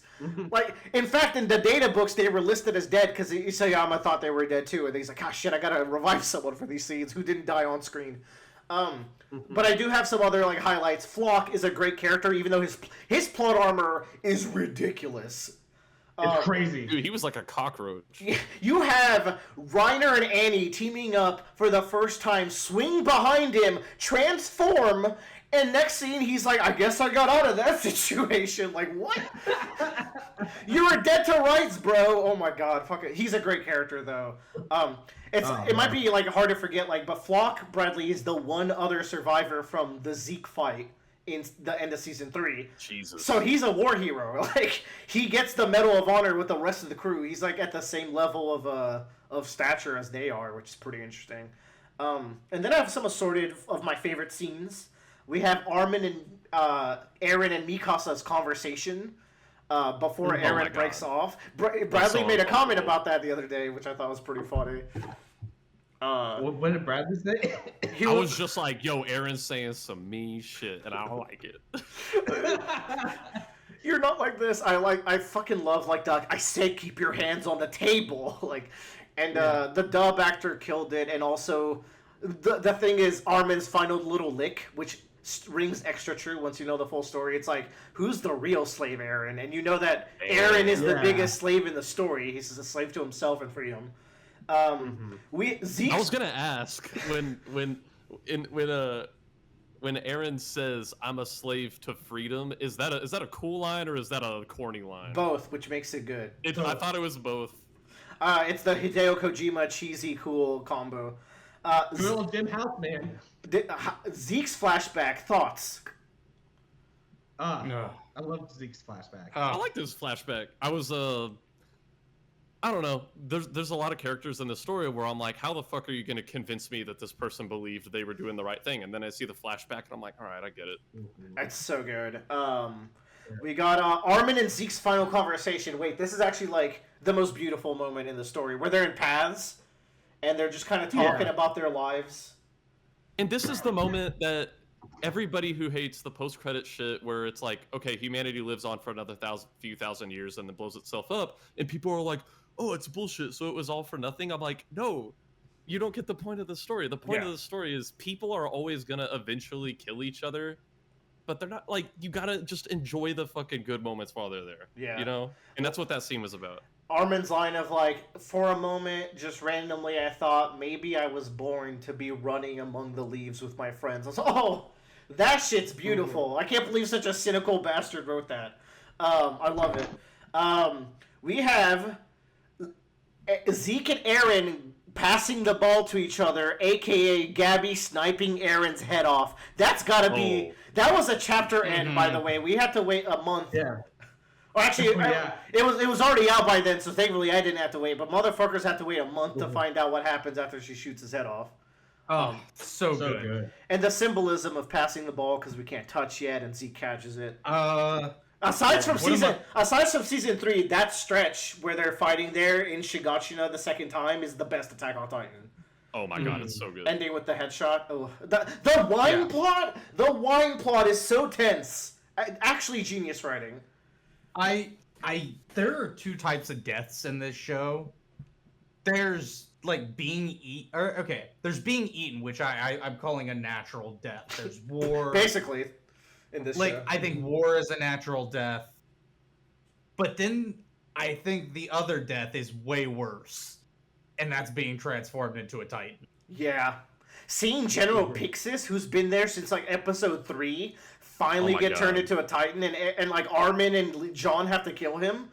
Like, in fact, in the data books, they were listed as dead because Isayama thought they were dead too, and he's like, ah shit, I gotta revive someone for these scenes who didn't die on screen. But I do have some other like highlights. Flock is a great character, even though his plot armor is ridiculous. it's crazy. Dude, he was like a cockroach. You have Reiner and Annie teaming up for the first time, swing behind him, transform, and next scene he's like, I guess I got out of that situation. Like, what? You were dead to rights, bro. Oh my god, fuck it. He's a great character though. It might be like hard to forget, like, but Flock Bradley is the one other survivor from the Zeke fight in the end of season 3. Jesus. So he's a war hero. Like, he gets the Medal of Honor with the rest of the crew. He's like at the same level of stature as they are, which is pretty interesting. And then I have some assorted of my favorite scenes. We have Armin and Aaron and Mikasa's conversation before my Aaron God. breaks off. Bradley so made a comment uncomfortable. about that the other day, which I thought was pretty funny. What did Bradley say? He I was just like, yo, Aaron's saying some mean shit, and I don't like it. You're not like this. I fucking love like the I say keep your hands on the table like, and the dub actor killed it, and also the thing is Armin's final little lick, which rings extra true once you know the full story. It's like, who's the real slave Aaron? And you know that Aaron is the Yeah. biggest slave in the story. He's a slave to himself and freedom. Zeke. I was gonna ask when Aaron says I'm a slave to freedom, is that a cool line or is that a corny line? Both, which makes it good. I thought it was both. It's the Hideo Kojima cheesy cool combo. Girl Jim House man. Zeke's flashback thoughts. No. I love Zeke's flashback. I like this flashback. I was I don't know. There's a lot of characters in the story where I'm like, how the fuck are you gonna convince me that this person believed they were doing the right thing? And then I see the flashback and I'm like, all right, I get it. That's so good. We got Armin and Zeke's final conversation. Wait, this is actually like the most beautiful moment in the story, where they're in paths and they're just kind of talking about their lives. And this is the moment that everybody who hates the post-credit shit, where it's like, okay, humanity lives on for another few thousand years and then blows itself up, and people are like, oh, it's bullshit, so it was all for nothing. I'm like, no, you don't get the point of the story. The point of the story is people are always gonna eventually kill each other, but they're not like, you gotta just enjoy the fucking good moments while they're there. Yeah. You know? And that's what that scene was about. Armin's line of like, for a moment, just randomly, I thought maybe I was born to be running among the leaves with my friends. I was like, oh, that shit's beautiful. I can't believe such a cynical bastard wrote that. I love it. We have Zeke and Aaron passing the ball to each other, aka Gabby sniping Aaron's head off. That's gotta be... That was a chapter end, by the way. We had to wait a month. Yeah. Or actually, Yeah. it was already out by then, so thankfully I didn't have to wait. But motherfuckers had to wait a month to find out what happens after she shoots his head off. Oh, so So good. good. And the symbolism of passing the ball because we can't touch yet, and Zeke catches it. Aside from What am season 3, that stretch where they're fighting there in Shigashina the second time is the best Attack on Titan. Oh my god, it's so good. Ending with the headshot. Oh, the wine plot. The wine plot is so tense. Actually, genius writing. There are two types of deaths in this show. There's like there's being eaten, which I'm calling a natural death. There's war. Basically, in this like show. I think war is a natural death. But then I think the other death is way worse. And that's being transformed into a Titan. Yeah. Seeing General Pixis, who's been there since like episode 3, finally get turned into a Titan, and like Armin and John have to kill him.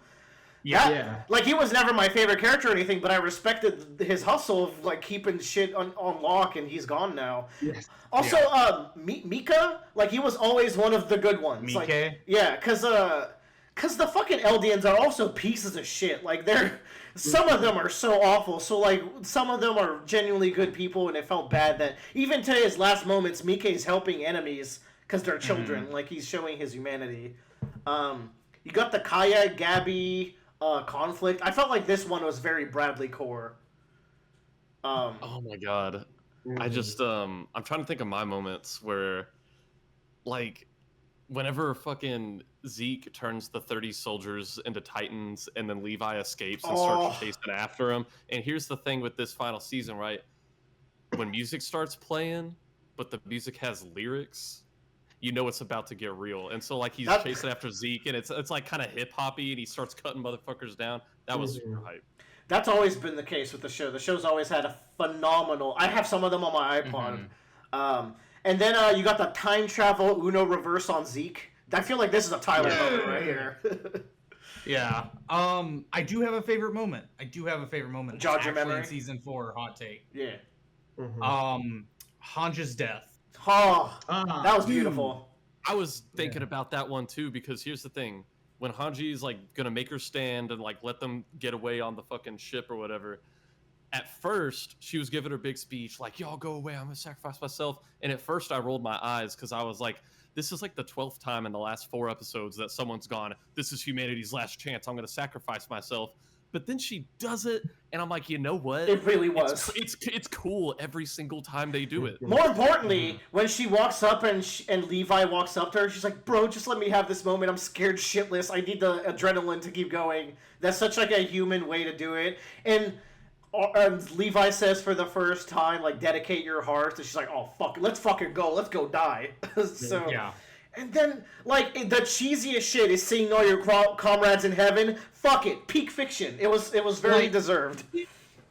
Yeah. Like, he was never my favorite character or anything, but I respected his hustle of like keeping shit on lock, and he's gone now. Yes. Also, Mika, like, he was always one of the good ones. Mike? Like, yeah, cause the fucking Eldians are also pieces of shit. Like, some of them are so awful. So, like, some of them are genuinely good people, and it felt bad that even to his last moments, Mike's helping enemies because they're children. Like, he's showing his humanity. You got the Kaya Gabby conflict. I felt like this one was very Bradley core. Oh my god. I just I'm trying to think of my moments where, like, whenever fucking Zeke turns the 30 soldiers into Titans and then Levi escapes and starts chasing after him. And here's the thing with this final season, right? When music starts playing, but the music has lyrics, you know it's about to get real. And so, like, he's chasing after Zeke, and it's like kind of hip-hoppy, and he starts cutting motherfuckers down. That was super hype. That's always been the case with the show. The show's always had a phenomenal... I have some of them on my iPod. And then you got the time travel Uno reverse on Zeke. I feel like this is a Tyler moment right here. Yeah. I do have a favorite moment. Jog your Actually memory? in season 4, hot take. Yeah. Hanja's death. Oh, that was beautiful. I was thinking about that one too, because here's the thing. When Hanji's like gonna make her stand and like let them get away on the fucking ship or whatever, at first she was giving her big speech like, y'all go away, I'm gonna sacrifice myself. And at first I rolled my eyes because I was like, this is like the 12th time in the last 4 episodes that someone's gone, this is humanity's last chance, I'm gonna sacrifice myself. But then she does it, and I'm like, you know what? It really was. It's cool every single time they do it. More importantly, when she walks up and Levi walks up to her, she's like, bro, just let me have this moment. I'm scared shitless. I need the adrenaline to keep going. That's such like a human way to do it. And Levi says for the first time, like, dedicate your heart. And she's like, oh, fuck, let's fucking go. Let's go die. So, yeah. And then, like, the cheesiest shit is seeing all your comrades in heaven. Fuck it. Peak fiction. It was very Like, deserved.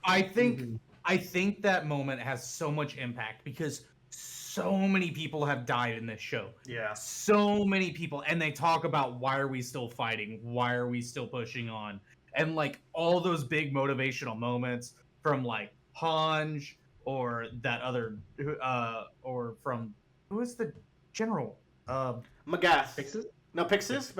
I think that moment has so much impact because so many people have died in this show. Yeah. So many people, and they talk about why are we still fighting? Why are we still pushing on? And like all those big motivational moments from like Hanj or that other or from who is the general? Magath. Fixes? No, Pixis?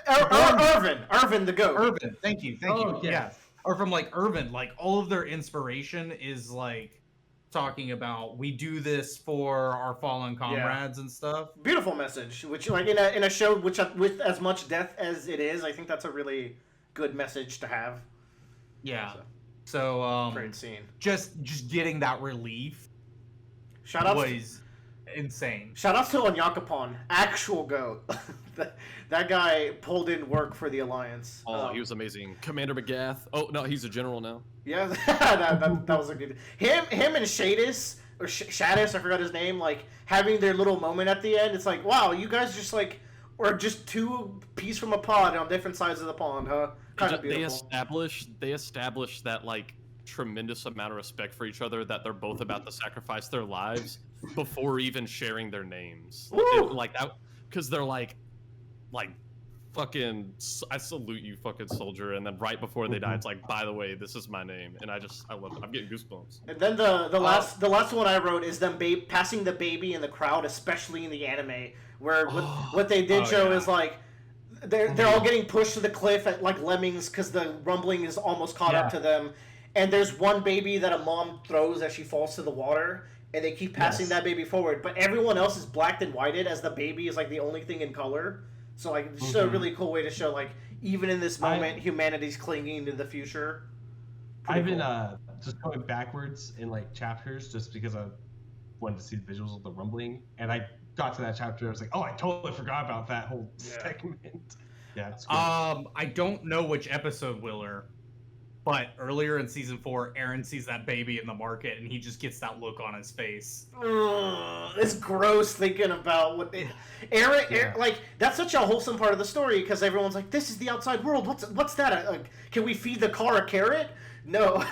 Irvin the goat. Irvin, thank you. Oh, Yeah. yes. Or from like Irvin, like all of their inspiration is like talking about we do this for our fallen comrades and stuff. Beautiful message, which like in a show with as much death as it is, I think that's a really good message to have. Yeah. So Great scene. just getting that relief Shout out was insane. Shout out to Onyakapon, actual goat. that guy pulled in work for the Alliance. Oh, he was amazing. Commander McGath. Oh, no, he's a general now. Yeah, that was a good... Him and Shadis, or Shadis, I forgot his name, like, having their little moment at the end, it's like, wow, you guys just, like, were just two peas from a pod on different sides of the pond, huh? Kind of beautiful. They established that, like, tremendous amount of respect for each other, that they're both about to sacrifice their lives before even sharing their names. Like that, because they're like, fucking, I salute you, fucking soldier. And then right before they die, it's like, by the way, this is my name. And I love it. I'm getting goosebumps. And then the last one I wrote is them passing the baby in the crowd, especially in the anime, where what they did show is like they're all getting pushed to the cliff at like lemmings because the rumbling is almost caught up to them. And there's one baby that a mom throws as she falls to the water, and they keep passing that baby forward. But everyone else is blacked and whited, as the baby is like the only thing in color. So like, it's just a really cool way to show like even in this moment, humanity's clinging to the future. I've been just going backwards in like chapters just because I wanted to see the visuals of the rumbling, and I got to that chapter. I was like, oh, I totally forgot about that whole segment. Yeah, it's good. I don't know which episode, Willer, but earlier in season 4, Aaron sees that baby in the market, and he just gets that look on his face. Ugh, it's gross thinking about what Aaron, like that's such a wholesome part of the story because everyone's like, "This is the outside world. What's that? Like, can we feed the car a carrot?" No.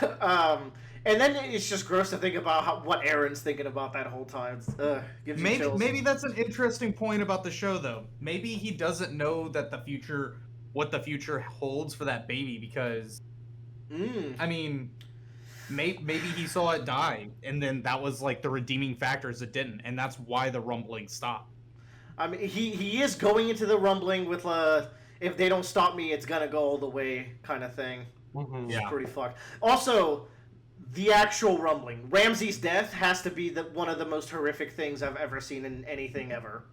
And then it's just gross to think about what Aaron's thinking about that whole time. Gives you chills. Maybe that's an interesting point about the show, though. Maybe he doesn't know that what the future holds for that baby because, I mean, maybe he saw it die, and then that was like the redeeming factors it didn't, and that's why the rumbling stopped. I mean, he is going into the rumbling with if they don't stop me, it's gonna go all the way kind of thing. Mm-hmm. It's pretty fucked. Also, the actual rumbling. Ramsey's death has to be one of the most horrific things I've ever seen in anything ever.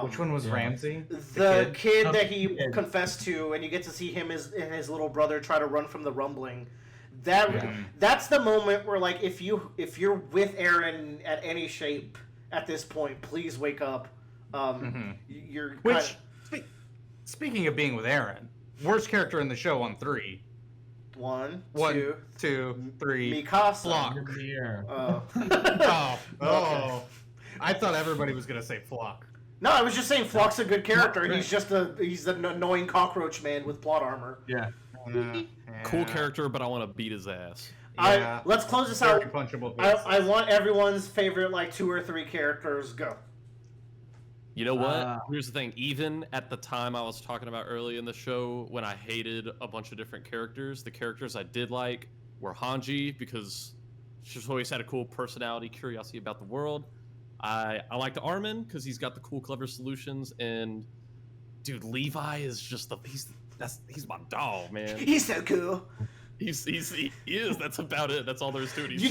Which one was Ramsey? The kid that he confessed to, and you get to see him and his little brother try to run from the rumbling. That's the moment where, like, if you're with Aaron at any shape at this point, please wake up. You're Speaking of being with Aaron, worst character in the show on 3. One, 2, 3. Mikasa. Flock. Okay. I thought everybody was gonna say Flock. No, I was just saying Flock's a good character. He's just he's an annoying cockroach man with plot armor. Yeah. Cool character, but I want to beat his ass. Let's close this Very out. punchable I want everyone's favorite like 2 or 3 characters. Go. You know what? Here's the thing. Even at the time I was talking about early in the show, when I hated a bunch of different characters, the characters I did like were Hanji because she's always had a cool personality, curiosity about the world. I liked Armin because he's got the cool, clever solutions, and dude, Levi is just he's my dog, man. He's so cool. He is. That's about it. That's all there is to it. He's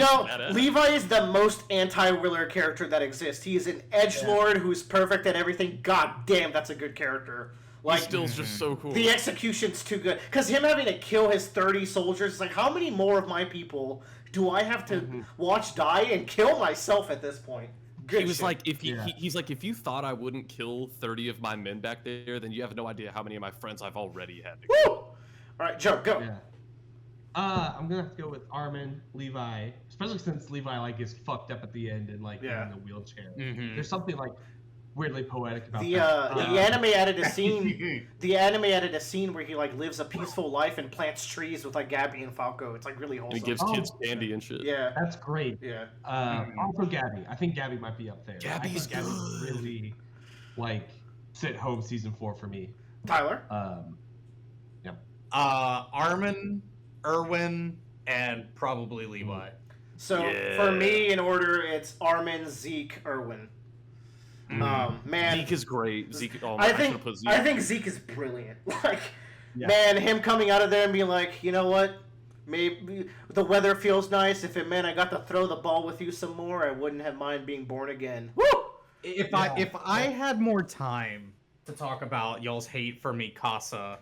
Levi is the most anti-Willer character that exists. He is an edgelord who's perfect at everything. God damn, that's a good character. Like, he's still just so cool. The execution's too good. Because him having to kill his 30 soldiers, it's like, how many more of my people do I have to watch die and kill myself at this point? Good he was shit. like, he's like, if you thought I wouldn't kill 30 of my men back there, then you have no idea how many of my friends I've already had to kill. Woo! All right, Joe, go. Yeah. I'm gonna have to go with Armin, Levi, especially since Levi like is fucked up at the end and like in the wheelchair. There's something like weirdly poetic about the that. the anime added a scene. The anime added a scene where he like lives a peaceful life and plants trees with like Gabby and Falco. It's like really wholesome. And he gives kids candy and shit. Yeah, That's great. yeah. Also Gabby. I think Gabby might be up there. Gabby's Gabby really like sit home season 4 for me. Tyler. Armin, Erwin, and probably Levi. So for me, in order, it's Armin, Zeke, Erwin. Man, Zeke is great. Zeke. Oh, I should've put Zeke. think Zeke is brilliant. Like, man, him coming out of there and being like, you know what? Maybe the weather feels nice. If it meant I got to throw the ball with you some more, I wouldn't have mind being born again. Woo! If I had more time to talk about y'all's hate for Mikasa,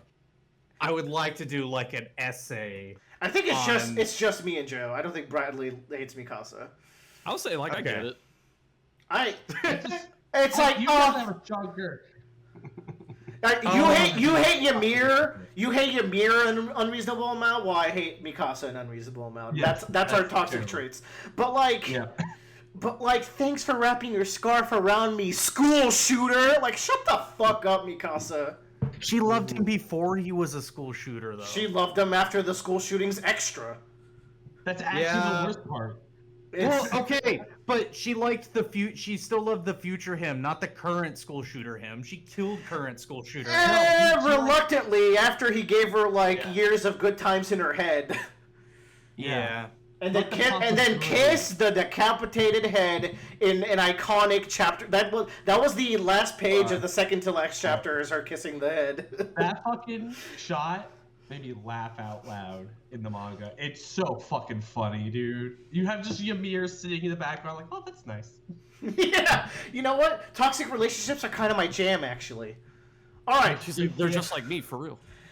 I would like to do like an essay. I think it's just me and Joe. I don't think Bradley hates Mikasa. I'll say like I get it. It's like you guys have a chunker. You hate Ymir. You hate Ymir an unreasonable amount. Well, I hate Mikasa an unreasonable amount. Yeah, that's our toxic traits. But like, thanks for wrapping your scarf around me, school shooter. Like, shut the fuck up, Mikasa. She loved him before he was a school shooter, though. She loved him after the school shootings extra. That's actually the worst part. Well, okay, but she liked she still loved the future him, not the current school shooter him. She killed current school shooter him. Reluctantly, after he gave her years of good times in her head. Yeah. And then kiss the decapitated head in an iconic chapter. That was the last page of the second to last chapter is her kissing the head. That fucking shot made me laugh out loud in the manga. It's so fucking funny, dude. You have just Ymir sitting in the background like, oh, that's nice. Yeah. You know what? Toxic relationships are kind of my jam, actually. All right. She's like, they're just like me for real.